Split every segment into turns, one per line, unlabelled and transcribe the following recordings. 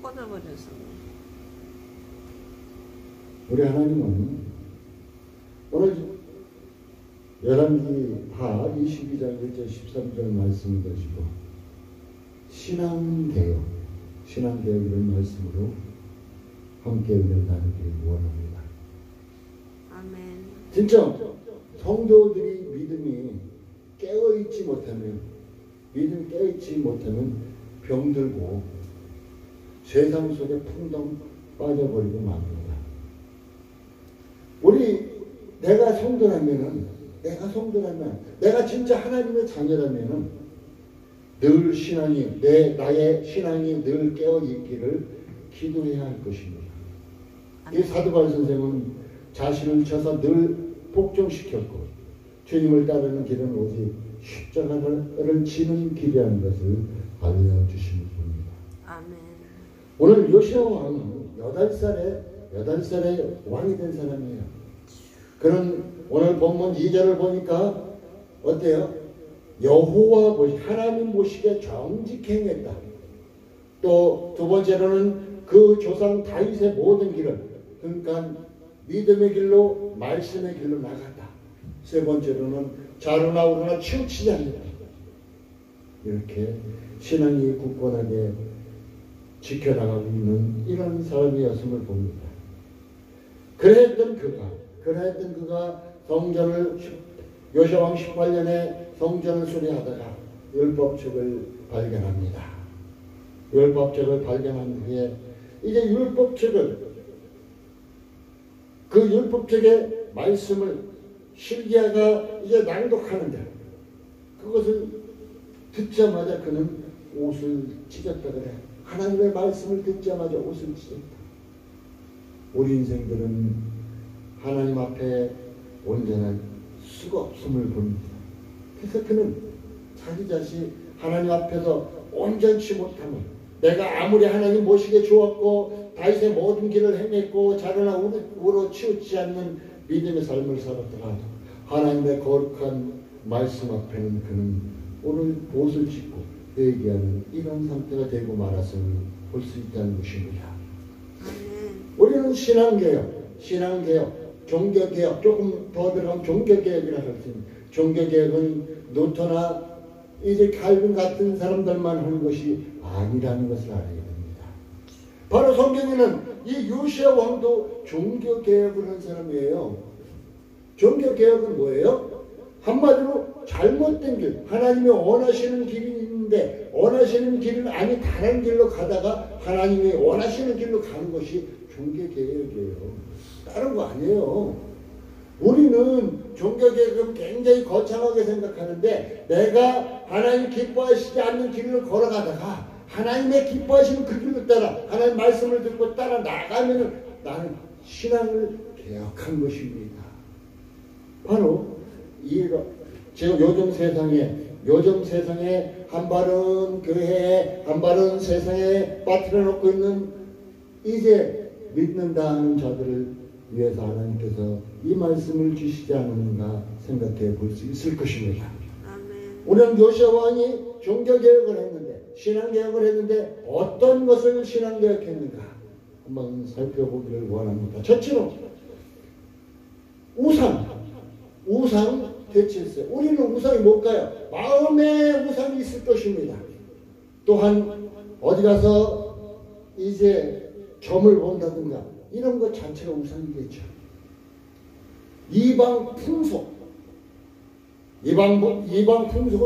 꺼져버려서.
우리 하나님은 오늘 열왕기하 22장 1절 13절 말씀을 가지고 신앙개혁이라는 말씀으로 함께 은혜를 나누기를 원합니다.
아멘.
진짜 성도들이 믿음이 깨어있지 못하면 병들고 세상 속에 풍덩 빠져버리고 맙니다. 내가 성도라면 내가 진짜 하나님의 자녀라면 늘 나의 신앙이 늘 깨어있기를 기도해야 할 것입니다. 이 사도바울 선생은 자신을 쳐서 늘 복종시켰고 주님을 따르는 길은 오직 십자가를 지는 길이라는 것을 알려주시는 분입니다.
아멘.
오늘 요시야 왕은 8살에 왕이 된 사람이에요. 그는 오늘 본문 2절을 보니까 어때요? 여호와 하나님 보시기에 정직행했다. 또 두 번째로는 그 조상 다윗의 모든 길을, 그러니까 믿음의 길로 말씀의 길로 나갔다. 세 번째로는 자루나 우루나 치우치지 않는다. 이렇게 신앙이 굳건하게 지켜나가고 있는 이런 사람이었음을 봅니다. 그랬던 그가 성전을 요시아왕 18년에 성전을 수리하다가 율법책을 발견합니다. 율법책을 발견한 후에 이제 그 율법책의 말씀을 실기야가 이제 낭독하는데 그것을 듣자마자 그는 옷을 찢었다 그래. 하나님의 말씀을 듣자마자 옷을 찢었다. 우리 인생들은 하나님 앞에 온전한 수가 없음을 봅니다. 그래서 그는 자기 자신 하나님 앞에서 온전치 못하면, 내가 아무리 하나님 모시기에 좋았고 다윗의 모든 길을 행했고 자루나 우로 치우치지 않는 믿음의 삶을 살았더라도 하나님의 거룩한 말씀 앞에는 그는 오늘 옷을 찢고 회개하는 이런 상태가 되고 말았음을 볼 수 있다는 것입니다. 우리는 신앙개혁, 종교개혁, 조금 더 들어가면 종교개혁이라고 할 수 있습니다. 종교개혁은 루터나 이제 칼빈 같은 사람들만 하는 것이 아니라는 것을 알아야 됩니다. 바로 성경에는 이 요시야 왕도 종교개혁을 한 사람이에요. 종교개혁은 뭐예요? 한마디로 잘못된 길, 하나님이 원하시는 길이 있는데 원하시는 길은 아니 다른 길로 가다가 하나님이 원하시는 길로 가는 것이 종교개혁이에요. 다른 거 아니에요. 우리는 종교개혁은 굉장히 거창하게 생각하는데 내가 하나님 기뻐하시지 않는 길을 걸어가다가 하나님의 기뻐하시는 그 길로 따라 하나님 말씀을 듣고 따라 나가면 나는 신앙을 개혁한 것입니다. 바로 지금 요즘 세상에 한바른 교회에 한바른 세상에 빠뜨려 놓고 있는 이제 믿는다 하는 자들을 위해서 하나님께서 이 말씀을 주시지 않는가 생각해 볼 수 있을 것입니다. 우리는 요시야 왕이 종교개혁을 했는데 신앙개혁을 했는데 어떤 것을 신앙개혁했는가 한번 살펴보기를 원합니다. 첫째로 우상 대체했어요. 우리는 우상이 뭘까요? 마음의 우상이 있을 것입니다. 또한 어디 가서 이제 점을 본다든가 이런 것 자체가 우상이겠죠. 이방 풍속은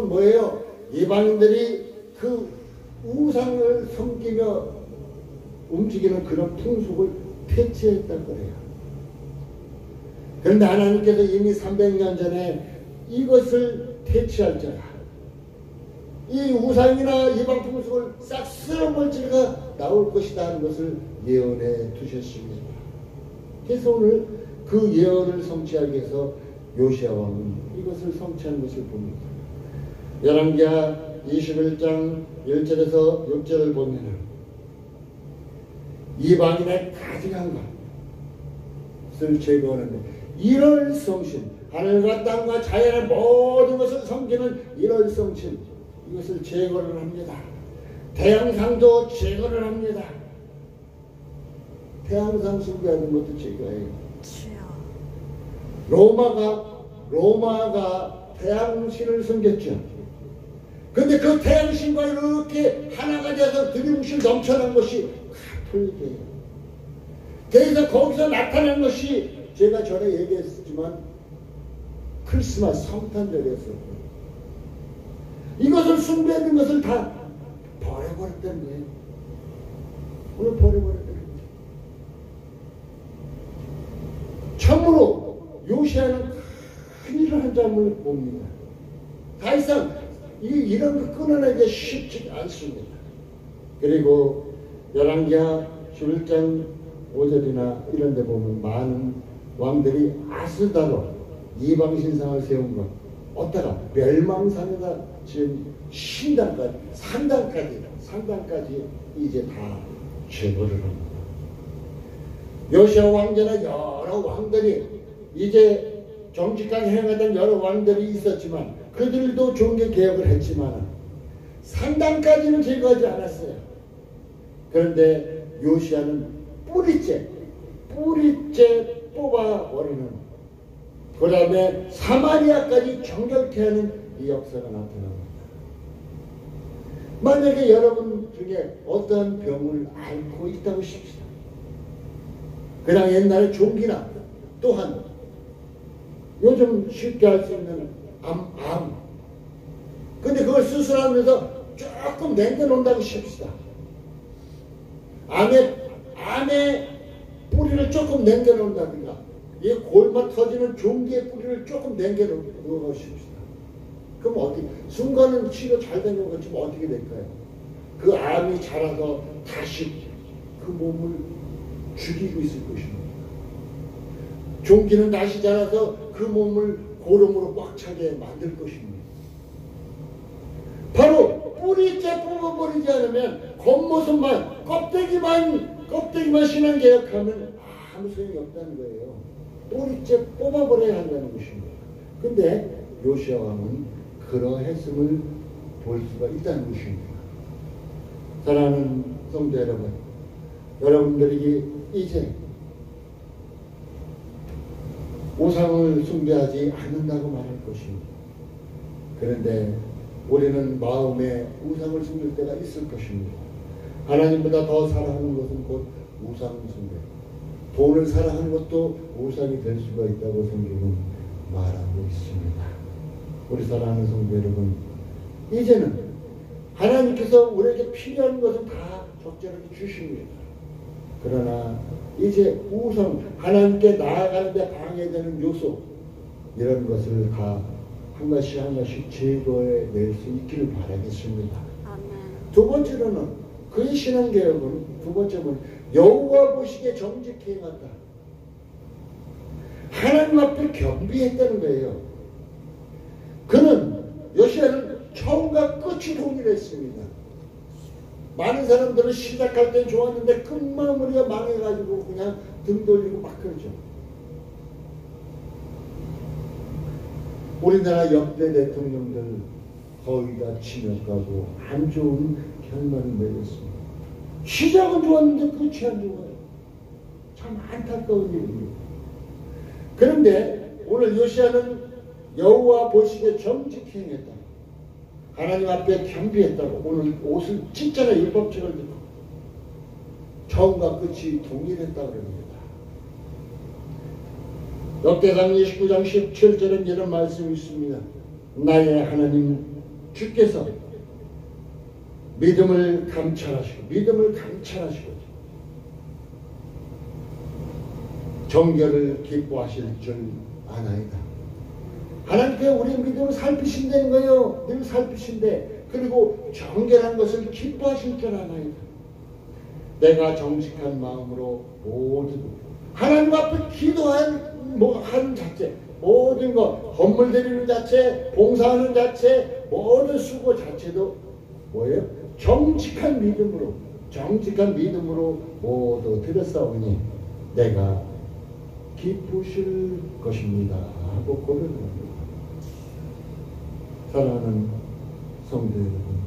뭐예요? 이방인들이 그 우상을 섬기며 움직이는 그런 풍속을 퇴치했단 거예요. 그런데 하나님께서 이미 300년 전에 이것을 퇴치할 자가 이 우상이나 이방 풍속을 싹 쓸어버릴 자가 나올 것이다 하는 것을 예언해 두셨습니다. 그래서 오늘 그 예언을 성취하기 위해서 요시야 왕은 이것을 성취한 것을 봅니다. 열왕기하 21장 1절에서 6절을 보면 이방인의 가증한 것을 제거하는데 이럴 성신, 하늘과 땅과 자연의 모든 것을 섬기는 이럴 성신, 이것을 제거를 합니다. 태양상도 제거를 합니다. 태양상 숭배하는 것도 제가예요.
주여.
로마가 태양신을 섬겼죠. 근데 그 태양신과 이렇게 하나가 돼서 드림실 넘쳐난 것이 가톨릭이에요. 그래서 거기서 나타난 것이 제가 전에 얘기했지만 크리스마스 성탄절이었어요. 이것을 숭배하는 것을 다 버려버렸다는 거예요. 오늘 버려버렸다는 거예요. 참으로 요시아는 큰일을 한 점을 봅니다. 더 이상 이런 거 끊어내기 쉽지 않습니다. 그리고 열왕기하 11장 5절이나 이런 데 보면 많은 왕들이 아스다로 이방신상을 세운 것 어디다가 멸망산에다 지은 신당까지 상당까지 이제 다 제거를 합니다. 요시아 왕제나 여러 왕들이 이제 정직하게 행하던 여러 왕들이 있었지만 그들도 종교 개혁을 했지만 상당까지는 제거하지 않았어요. 그런데 요시아는 뿌리째 뽑아버리는, 그 다음에 사마리아까지 정결케 하는 이 역사가 나타납니다. 만약에 여러분 중에 어떤 병을 앓고 있다고 싶습니다. 그냥 옛날에 종기나 또한 요즘 쉽게 할 수 있는 암. 근데 그걸 수술하면서 조금 남겨놓는다고 싶시다. 암의 뿌리를 조금 남겨놓는다든가, 이 골마 터지는 종기의 뿌리를 조금 남겨놓고 싶시다. 그럼 어떻게, 순간은 치료 잘 된 것 같지만 어떻게 될까요? 그 암이 자라서 다시 그 몸을 죽이고 있을 것입니다. 종기는 다시 자라서 그 몸을 고름으로 꽉 차게 만들 것입니다. 바로 뿌리째 뽑아버리지 않으면 겉모습만 껍데기만 신앙개혁하면 아무 소용이 없다는 거예요. 뿌리째 뽑아버려야 한다는 것입니다. 근데 요시아 왕은 그러했음을 볼 수가 있다는 것입니다. 사랑하는 성도 여러분, 여러분들이 이제 우상을 숭배하지 않는다고 말할 것입니다. 그런데 우리는 마음에 우상을 숨길 때가 있을 것입니다. 하나님보다 더 사랑하는 것은 곧 우상 숭배. 돈을 사랑하는 것도 우상이 될 수가 있다고 성경은 말하고 있습니다. 우리 사랑하는 성도 여러분, 이제는 하나님께서 우리에게 필요한 것은 다 적절하게 주십니다. 그러나 이제 우상, 하나님께 나아가는 데 방해되는 요소, 이런 것을 다 한 가지 제거해낼 수 있기를 바라겠습니다.
아멘.
두 번째로는 그의 신앙개혁은, 두 번째는 여호와 보시기에 정직히 행한다. 하나님 앞에 겸비했다는 거예요. 그는, 요시아는 처음과 끝이 동일했습니다. 많은 사람들은 시작할 땐 좋았는데 끝마무리가 망해가지고 그냥 등 돌리고 막 그러죠. 우리나라 역대 대통령들 거의 다 치명가고 안 좋은 결말을 맺었습니다. 시작은 좋았는데 끝이 안 좋아요. 참 안타까운 일입니다. 그런데 오늘 요시아는 여호와 보시기에 정직히 행했다. 하나님 앞에 겸비했다고. 오늘 옷을 찢잖아요. 율법책을 듣고. 처음과 끝이 동일했다고 그럽니다. 역대상 29장 17절에 이런 말씀이 있습니다. 나의 하나님 주께서 믿음을 감찰하시고 정결을 기뻐하실 줄 아나이다. 하나님께 우리의 믿음을 살피신다는 거예요. 늘 살피신데, 그리고 정결한 것을 기뻐하실 줄 아나이다. 내가 정직한 마음으로 모든 하나님 앞에 기도하는 하는 자체, 모든 것, 헌물 드리는 자체, 봉사하는 자체, 모든 수고 자체도 뭐예요? 정직한 믿음으로 모두 드렸사오니 내가 기쁘실 것입니다 하고 고백합니다. 사랑하는 성도 여러분,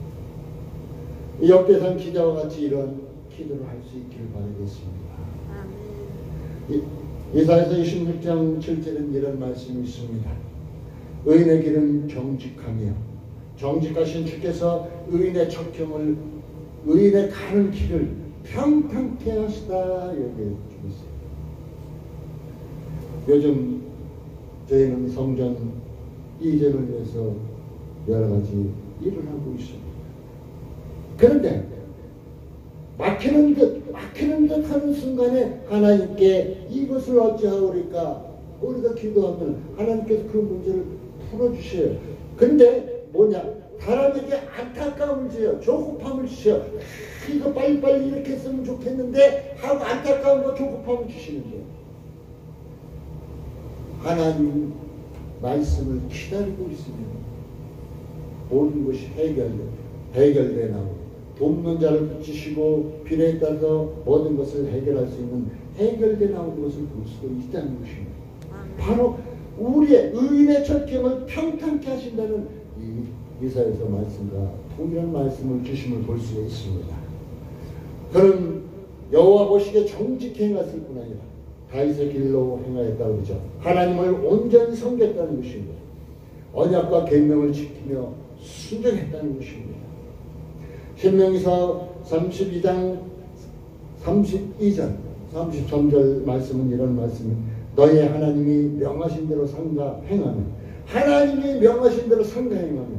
이 역대상 기자와 같이 이런 기도를 할 수 있기를 바라겠습니다.
아멘.
이사야서 26장 7절은 이런 말씀이 있습니다. 의인의 길은 정직하며 정직하신 주께서 의인의 척경을 의인의 가는 길을 평탄케 하시다 여기에 있어요. 요즘 저희는 성전 이전을 위해서 여러 가지 일을 하고 있습니다. 그런데 막히는 듯 하는 순간에 하나님께 이것을 어찌하오리까 우리가 기도하면 하나님께서 그 문제를 풀어주셔요. 근데 뭐냐, 사람에게 안타까움을 주세요. 조급함을 주세요. 이거 빨리빨리 이렇게 했으면 좋겠는데 하고 안타까움과 조급함을 주시는 거예요. 하나님 말씀을 기다리고 있으면 모든 것이 해결돼 나오고, 돕는 자를 붙이시고 비례에 따라서 모든 것을 해결할 수 있는 해결돼 나오는 것을 볼 수 있다는 것입니다. 바로 우리의 의인의 척경을 평탄케 하신다는 이 이사야서 말씀과 동일한 말씀을 주심을 볼 수 있습니다. 그는 여호와 보시기에 정직히 행했을 뿐 아니라 다윗의 길로 행하였다고 그러죠. 하나님을 온전히 섬겼다는 것입니다. 언약과 계명을 지키며 순종했다는 것입니다. 신명기서 32장 32절 33절 말씀은 이런 말씀입니다. 너의 하나님이 명하신 대로 삼가 행하며, 하나님이 명하신 대로 삼가 행하며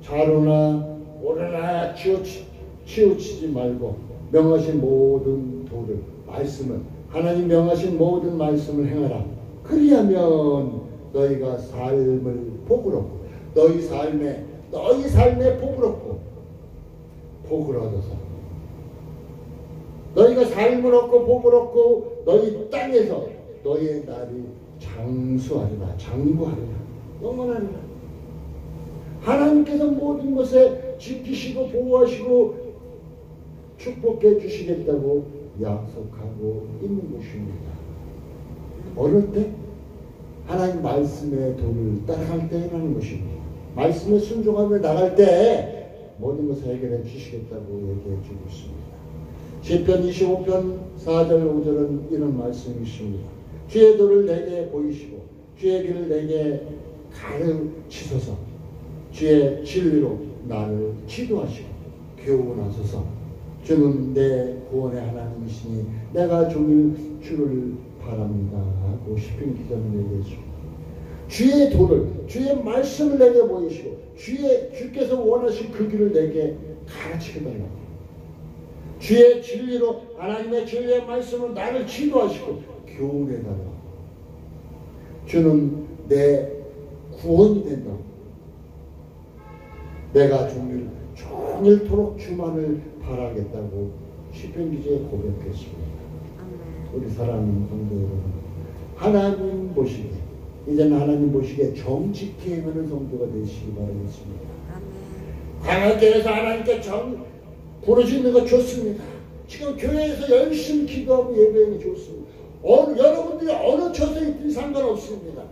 좌로나 오로나 치우치지 말고 명하신 모든 도를 말씀을, 하나님 명하신 모든 말씀을 행하라. 그리하면 너희가 삶을 복을 얻고 너희 삶에 복을 얻고 복을 얻어서 너희가 삶을 얻고 복을 얻고 너희 땅에서 너희의 날이 장수하리라, 장구하리라, 영원하리라. 하나님께서 모든 것에 지키시고 보호하시고 축복해 주시겠다고 약속하고 있는 것입니다. 어느 때? 하나님 말씀의 도를 따라갈 때라는 것입니다. 말씀에 순종하며 나갈 때 모든 것을 해결해 주시겠다고 얘기해 주고 있습니다. 시편 25편 4절 5절은 이런 말씀이 있습니다. 주의 도를 내게 보이시고 주의 길을 내게 가르치소서. 주의 진리로 나를 지도하시고 교훈하소서. 주는 내 구원의 하나님이시니 내가 종일 주를 바랍니다 하고 시편 기자는 얘기했죠. 주의 도를, 주의 말씀을 내게 보이시고 주께서 원하신 그 길을 내게 가르치게 달라고. 주의 진리로, 하나님의 진리의 말씀으로 나를 지도하시고 교훈해 달라고. 주는 내 구원이 된다고. 내가 종일토록 주만을 바라겠다고 시편 기자에 고백했습니다. 우리 사랑하는 성도 여러분, 하나님 보시기에, 이제는 하나님 보시기에 정직히 행하는 성도가 되시기 바라겠습니다. 광야교회에서 하나님께 부르시는 거 좋습니다. 지금 교회에서 열심히 기도하고 예배하는 게 좋습니다. 여러분들이 어느 처소에 있든 상관없습니다.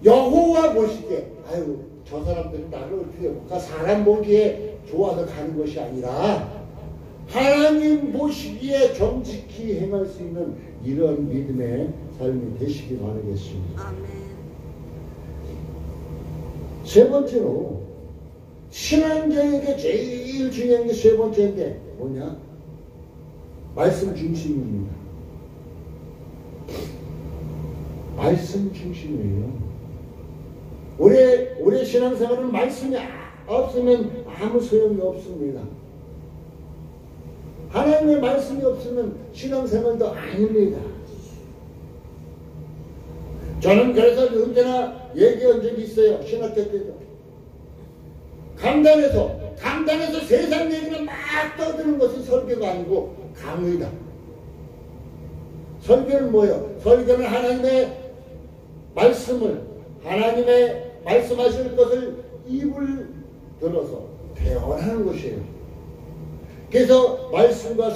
여호와 보시기에, 아유 저 사람들은 나를 어떻게 볼까? 사람 보기에 좋아서 가는 것이 아니라 하나님 보시기에 정직히 행할 수 있는 이런 믿음의 삶이 되시기 바라겠습니다.
아멘.
세 번째로, 신앙자에게 제일 중요한 게 세 번째인데 뭐냐? 말씀 중심입니다. 말씀 중심이에요. 우리 신앙생활은 말씀이 없으면 아무 소용이 없습니다. 하나님의 말씀이 없으면 신앙생활도 아닙니다. 저는 그래서 언제나 얘기한 적이 있어요. 신학교 때도. 강단에서 세상 얘기를 막 떠드는 것이 설교가 아니고 강의다. 설교는 뭐예요? 설교는 하나님의 말씀을, 하나님의 말씀하실 것을 입을 들어서 대화하는 것이에요. 그래서 말씀과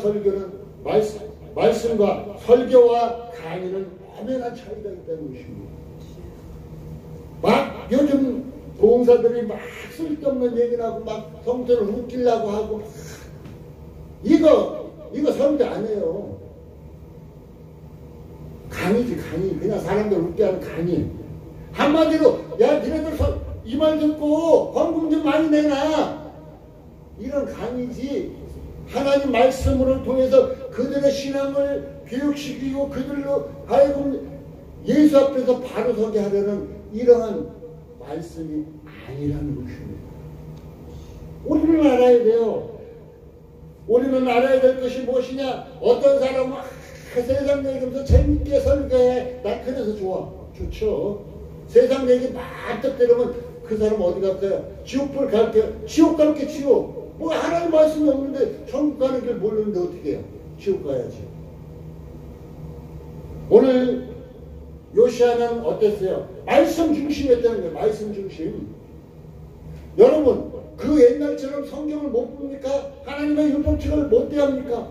설교와 강의는 엄연한 차이가 있다는 것입니다. 막 요즘 봉사들이 막 쓸데없는 얘기를 하고 막 성도를 웃기려고 하고, 이거 설교 아니에요. 강의지, 강의. 그냥 사람들 웃게 하는 강의. 한마디로, 야, 니네들 이 말 듣고 헌금 좀 많이 내놔. 이런 강의지. 하나님 말씀을 통해서 그들의 신앙을 교육시키고 그들로 하여금 예수 앞에서 바로 서게 하려는 이러한 말씀이 아니라는 것입니다. 우리는 알아야 돼요. 우리는 알아야 될 것이 무엇이냐? 어떤 사람은 세상 얘기하면서 재밌게 설교해. 난 그래서 좋아. 좋죠. 세상 얘기 만뜩 들으면 그 사람 어디 갈까요? 지옥불 갈게요. 지옥 갈게, 지옥. 뭐 하나님 말씀이 없는데 천국 가는 길 모르는데 어떻게 해요? 지옥 가야지. 오늘 요시아는 어땠어요? 말씀 중심이었다는 거예요. 말씀 중심. 여러분, 그 옛날처럼 성경을 못 봅니까? 하나님의 율법책을 못 대합니까?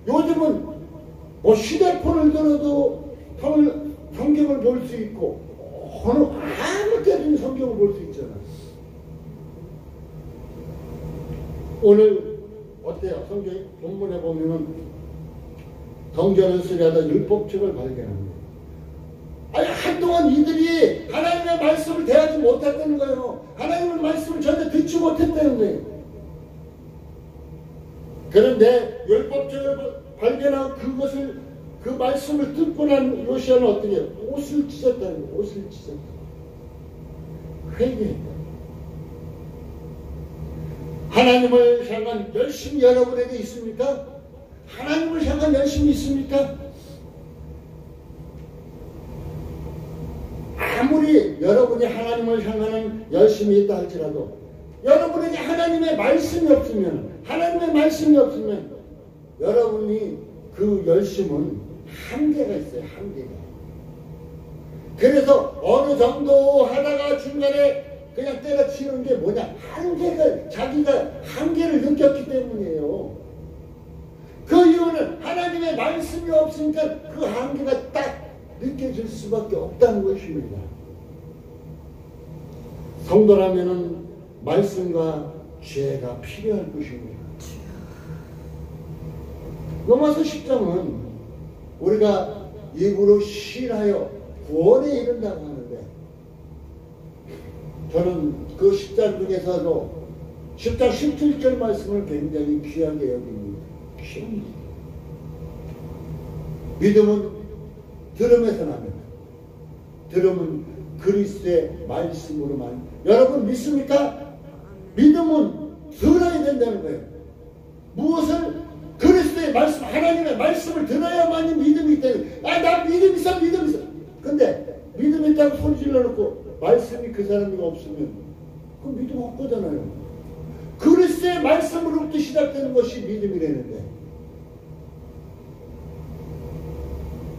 요즘은 뭐 휴대폰을 들어도 성경을 볼 수 있고 어느 아무 때든 성경을 볼 수 있잖아. 오늘 어때요? 성경 본문에 보면은 성전을 쓰려다 율법책을 발견합니다. 아니, 한동안 이들이 하나님의 말씀을 대하지 못했다는 거예요. 하나님의 말씀을 전혀 듣지 못했다는 거예요. 그런데 율법책을 발견하고 그 말씀을 듣고 난 요시아는 어떻게 해요? 옷을 찢었다는 거예요. 옷을 찢었다. 회개했다. 하나님을 향한 열심이 여러분에게 있습니까? 하나님을 향한 열심이 있습니까? 아무리 여러분이 하나님을 향하는 열심이 있다 할지라도 여러분에게 하나님의 말씀이 없으면 여러분이 그 열심은 한계가 있어요. 한계가. 그래서 어느 정도 하다가 중간에 그냥 때려치는 게 뭐냐? 자기가 한계를 느꼈기 때문이에요. 그 이유는 하나님의 말씀이 없으니까 그 한계가 딱 느껴질 수밖에 없다는 것입니다. 성도라면은 말씀과 죄가 필요할 것입니다. 로마서 10장은 우리가 입으로 신하여 구원에 이른다고 하는데 저는 그 10장 중에서도 10장 17절 말씀을 굉장히 귀하게 여깁니다. 귀합니다. 믿음은 들음에서 납니다. 들음은 그리스도의 말씀으로만. 여러분 믿습니까? 믿음은 들어야 된다는 거예요. 무엇을? 그리스도의 말씀, 하나님의 말씀을 들어야만이 믿음이 있다는 거예요. 나 믿음 있어. 근데 믿음 있다고 소리 질러놓고 말씀이 그 사람이 없으면 그 믿음 없거잖아요. 그리스도의 말씀으로부터 시작되는 것이 믿음이라는데,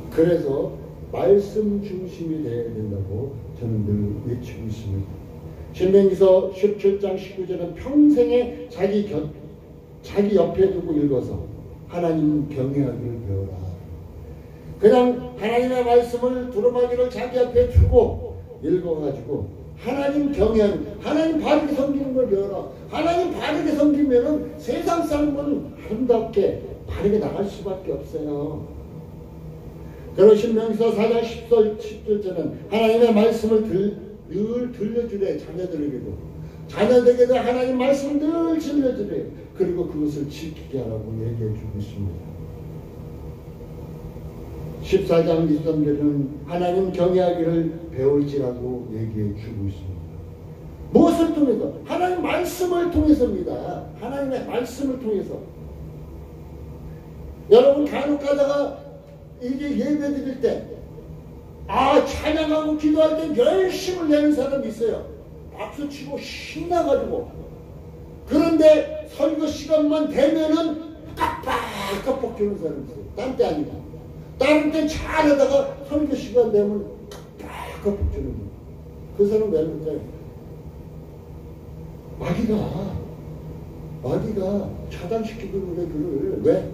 그래서 말씀 중심이 되어야 된다고 저는 늘 외치고 있습니다. 신명기서 17장 19절은 평생에 자기 옆에 두고 읽어서 하나님 경외하기를 배워라. 그냥 하나님의 말씀을 두루마기를 자기 앞에 두고 읽어가지고 하나님 경외하는, 하나님 바르게 섬기는 걸 배워라. 하나님 바르게 섬기면은 세상 사람은 아름답게 바르게 나갈 수밖에 없어요. 그런 신명기서 4장 10절에는 하나님의 말씀을 늘 들려주래. 자녀들에게도 하나님 말씀을 늘 들려주래. 그리고 그것을 지키게 하라고 얘기해 주고 있습니다. 14장 23절은 하나님 경외하기를 배울지라고 얘기해 주고 있습니다. 무엇을 통해서? 하나님 말씀을 통해서입니다. 하나님의 말씀을 통해서. 여러분 간혹 가다가 이게 예배 드릴 때 찬양하고 기도할 때 열심을 내는 사람이 있어요. 박수치고 신나가지고. 그런데 설교 시간만 되면은 깜빡깜빡 주는 사람이 있어요. 딴 때 아니라. 다른 때 잘하다가 설교 시간 되면 깜빡깜빡 주는 거예요. 그 사람 왜 그럴까요? 마귀가 차단시키고 그래. 그를 왜?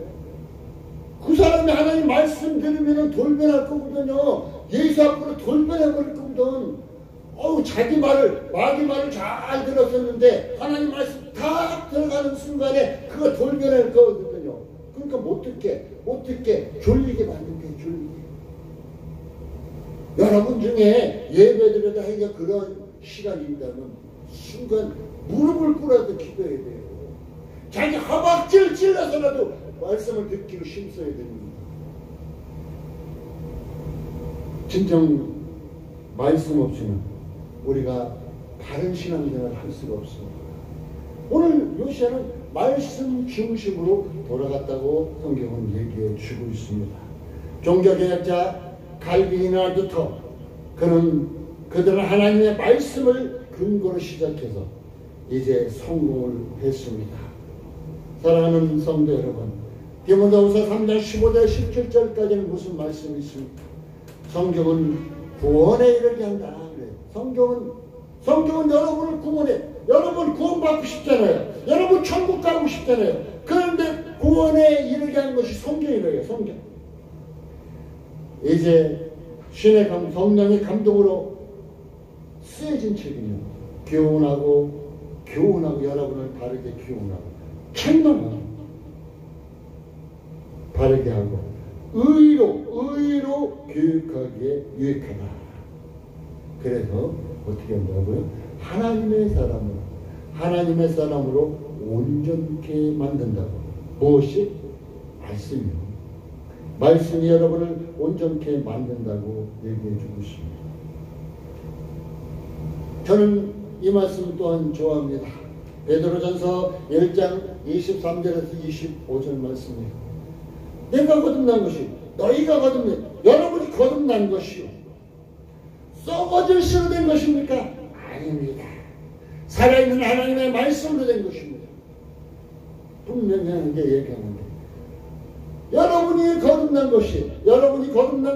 그 사람이 하나님 말씀 들으면 돌변할 거거든요. 예수 앞으로 돌변해버릴 거거든. 마귀 말을 잘 들었었는데 하나님 말씀 딱 들어가는 순간에 그거 돌변할 거거든요. 그러니까 못 듣게 졸리게 만든 게 졸리게. 여러분 중에 예배드려야 하니까 그런 시간이 있다면 순간 무릎을 꿇어도 기도해야 돼요. 자기 허벅지를 찔러서라도 말씀을 듣기로 힘써야 됩니다. 진정 말씀 없이는 우리가 바른 신앙생활을 할 수가 없습니다. 오늘 요시아는 말씀 중심으로 돌아갔다고 성경은 얘기해 주고 있습니다. 종교개혁자 칼빈이나 루터, 그들은 하나님의 말씀을 근거로 시작해서 이제 성공을 했습니다. 사랑하는 성도 여러분, 디모데후서 3장 15절 17절까지는 무슨 말씀이 있습니까? 성경은 구원에 이르게 한다. 성경은 여러분을 구원해. 여러분 구원받고 싶잖아요. 여러분 천국 가고 싶잖아요. 그런데 구원에 이르게 하는 것이 성경이래요. 성경. 이제 신의 성령의 감동으로 쓰여진 책이며 교훈하고 여러분을 바르게 교훈하고 책망하고 바르게 하고 의로 교육하기에 유익하다. 그래서 어떻게 한다고요? 하나님의 사람으로 온전케 만든다고. 무엇이? 말씀이 여러분을 온전케 만든다고 얘기해 주고 있습니다. 저는 이 말씀 또한 좋아합니다. 베드로전서 1장 23절에서 25절 말씀이에요. 내가 거듭난 것이 너희가 여러분이 거듭난 것이요 썩어질 수로 된 것입니까? 아닙니다. 살아있는 하나님의 말씀으로 된 것입니다. 분명히 하는데 얘기하는데 여러분이 거듭난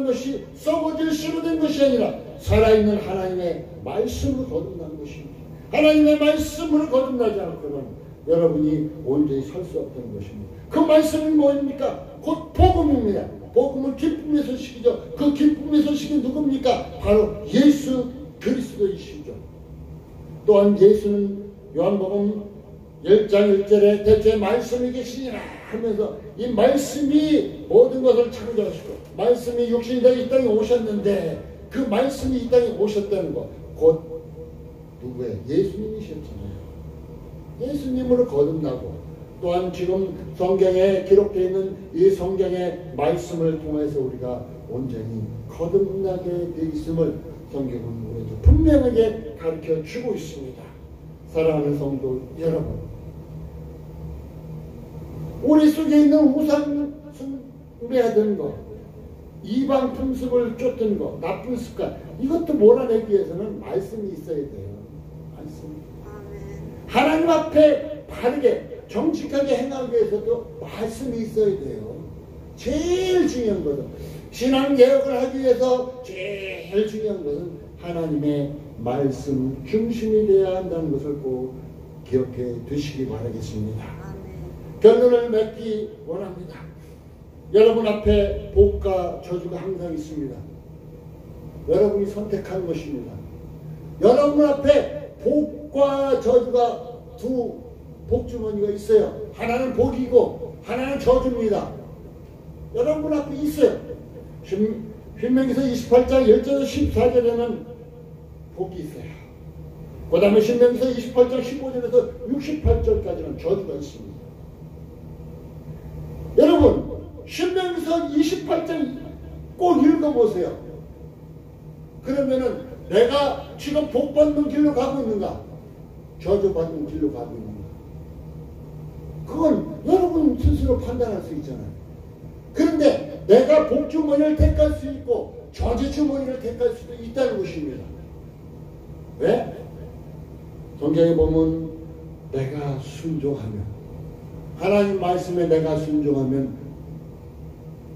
것이 썩어질 수로 된 것이 아니라 살아있는 하나님의 말씀으로 거듭난 것입니다. 하나님의 말씀으로 거듭나지 않고는 여러분이 온전히 설 수 없던 것입니다. 그 말씀이 뭐입니까? 곧 복음입니다. 복음은 기쁨의 소식이죠. 그 기쁨의 소식이 누굽니까? 바로 예수 그리스도이시죠. 또한 예수는 요한복음 10장 1절에 대체 말씀이 계시니라 하면서 이 말씀이 모든 것을 창조하시고 말씀이 육신이 되어 이 땅에 오셨는데 그 말씀이 이 땅에 오셨다는 것 곧 누구예요? 예수님이셨잖아요. 예수님으로 거듭나고 또한 지금 성경에 기록되어 있는 이 성경의 말씀을 통해서 우리가 온전히 거듭나게 되어 있음을 성경은 우리에게 분명하게 가르쳐 주고 있습니다. 사랑하는 성도 여러분, 우리 속에 있는 우상 숭배하던 것, 이방 풍습을 쫓던 것, 나쁜 습관, 이것도 몰아내기 위해서는 말씀이 있어야 돼요. 말씀. 하나님 앞에 바르게 정직하게 행하기 위해서도 말씀이 있어야 돼요. 제일 중요한 것은 신앙 개혁을 하기 위해서 제일 중요한 것은 하나님의 말씀 중심이 되어야 한다는 것을 꼭 기억해 두시기 바라겠습니다. 결론을 맺기 원합니다. 여러분 앞에 복과 저주가 항상 있습니다. 여러분이 선택한 것입니다. 여러분 앞에 복과 저주가 두 복주머니가 있어요. 하나는 복이고 하나는 저주입니다. 여러분 앞에 있어요. 신명기서 28장 1절에서 14절에는 복이 있어요. 그 다음에 신명기서 28장 15절에서 68절까지는 저주가 있습니다. 여러분 신명기서 28장 꼭 읽어보세요. 그러면은 내가 지금 복받는 길로 가고 있는가? 저주받는 길로 가고 있는가? 그건 여러분 스스로 판단할 수 있잖아요. 그런데 내가 복주머니를 택할 수 있고 저주주머니를 택할 수도 있다는 것입니다. 왜? 성경에 보면 내가 순종하면, 하나님 말씀에 내가 순종하면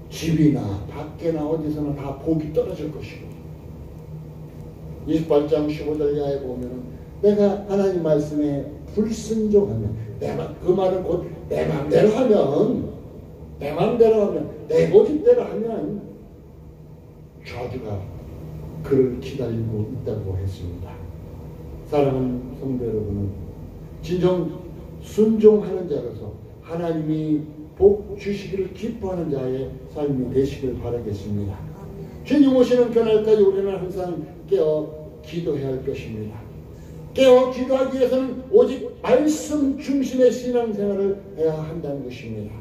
집이나 밖에나 어디서나 다 복이 떨어질 것이고, 28장 15절 이하에 보면 내가 하나님 말씀에 불순종하면, 그 말은 곧 내 맘대로 하면, 내 고집대로 하면 저주가 그를 기다리고 있다고 했습니다. 사랑하는 성도 여러분은 진정 순종하는 자로서 하나님이 복 주시기를 기뻐하는 자의 삶이 되시길 바라겠습니다. 주님 오시는 그날까지 우리는 항상 깨어 기도해야 할 것입니다. 깨어 기도하기 위해서는 오직 말씀 중심의 신앙생활을 해야 한다는 것입니다.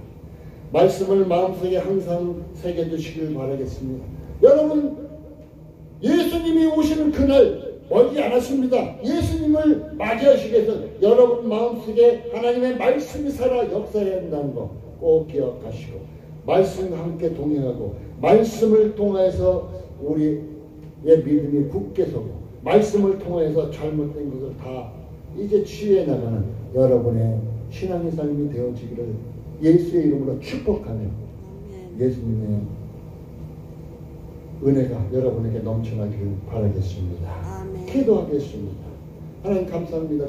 말씀을 마음속에 항상 새겨두시길 바라겠습니다. 여러분, 예수님이 오시는 그날 멀지 않았습니다. 예수님을 맞이하시기 위해서 여러분 마음속에 하나님의 말씀이 살아 역사해야 한다는 거 꼭 기억하시고, 말씀과 함께 동행하고, 말씀을 통해서 우리의 믿음이 굳게 서고, 말씀을 통해서 잘못된 것을 다 이제 치유해 나가는 여러분의 신앙의 삶이 되어지기를 예수의 이름으로 축복하며, 예수님의 은혜가 여러분에게 넘쳐나기를 바라겠습니다.
아멘.
기도하겠습니다. 하나님 감사합니다.